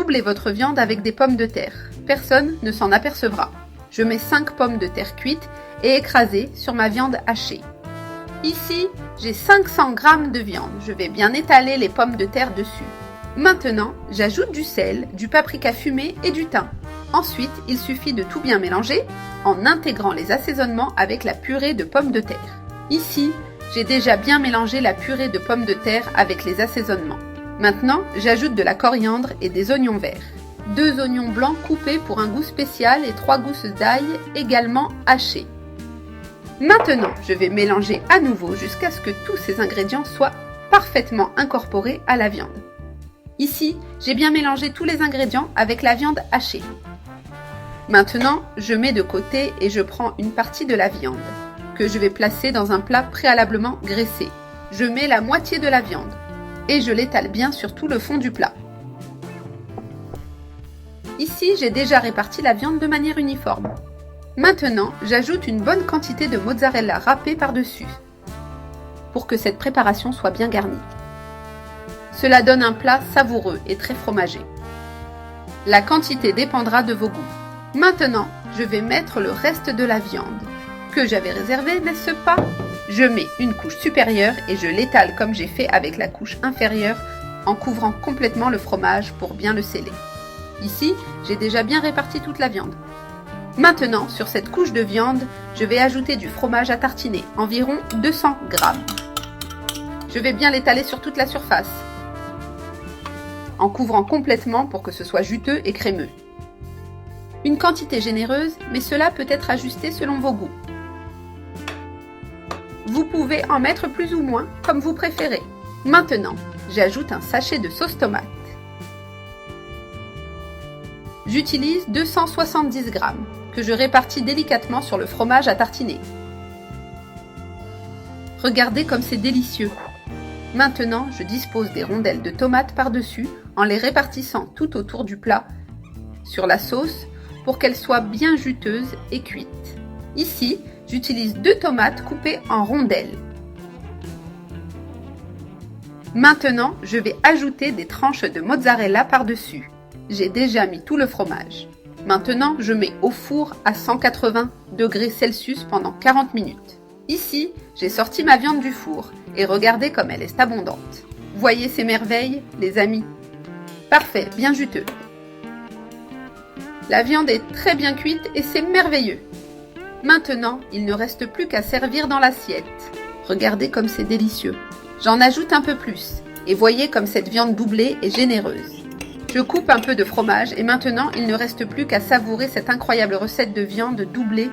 doublez votre viande avec des pommes de terre. Personne ne s'en apercevra. Je mets 5 pommes de terre cuites et écrasées sur ma viande hachée. Ici, j'ai 500 g de viande. Je vais bien étaler les pommes de terre dessus. Maintenant, j'ajoute du sel, du paprika fumé et du thym. Ensuite, il suffit de tout bien mélanger en intégrant les assaisonnements avec la purée de pommes de terre. Ici, j'ai déjà bien mélangé la purée de pommes de terre avec les assaisonnements. Maintenant, j'ajoute de la coriandre et des oignons verts. 2 oignons blancs coupés pour un goût spécial et 3 gousses d'ail également hachées. Maintenant, je vais mélanger à nouveau jusqu'à ce que tous ces ingrédients soient parfaitement incorporés à la viande. Ici, j'ai bien mélangé tous les ingrédients avec la viande hachée. Maintenant, je mets de côté et je prends une partie de la viande que je vais placer dans un plat préalablement graissé. Je mets la moitié de la viande et je l'étale bien sur tout le fond du plat. Ici, j'ai déjà réparti la viande de manière uniforme. Maintenant, j'ajoute une bonne quantité de mozzarella râpée par-dessus pour que cette préparation soit bien garnie. Cela donne un plat savoureux et très fromagé. La quantité dépendra de vos goûts. Maintenant, je vais mettre le reste de la viande que j'avais réservée, n'est-ce pas? Je mets une couche supérieure et je l'étale comme j'ai fait avec la couche inférieure en couvrant complètement le fromage pour bien le sceller. Ici, j'ai déjà bien réparti toute la viande. Maintenant, sur cette couche de viande, je vais ajouter du fromage à tartiner, environ 200 g. Je vais bien l'étaler sur toute la surface, en couvrant complètement pour que ce soit juteux et crémeux. Une quantité généreuse, mais cela peut être ajusté selon vos goûts. Vous pouvez en mettre plus ou moins, comme vous préférez. Maintenant, j'ajoute un sachet de sauce tomate. J'utilise 270 g, que je répartis délicatement sur le fromage à tartiner. Regardez comme c'est délicieux. Maintenant, je dispose des rondelles de tomates par-dessus en les répartissant tout autour du plat sur la sauce pour qu'elle soit bien juteuse et cuite. Ici, j'utilise 2 tomates coupées en rondelles. Maintenant, je vais ajouter des tranches de mozzarella par-dessus. J'ai déjà mis tout le fromage. Maintenant, je mets au four à 180 degrés Celsius pendant 40 minutes. Ici, j'ai sorti ma viande du four et regardez comme elle est abondante. Voyez ces merveilles, les amis? Parfait, bien juteux. La viande est très bien cuite et c'est merveilleux. Maintenant, il ne reste plus qu'à servir dans l'assiette. Regardez comme c'est délicieux. J'en ajoute un peu plus et voyez comme cette viande doublée est généreuse. Je coupe un peu de fromage et maintenant, il ne reste plus qu'à savourer cette incroyable recette de viande doublée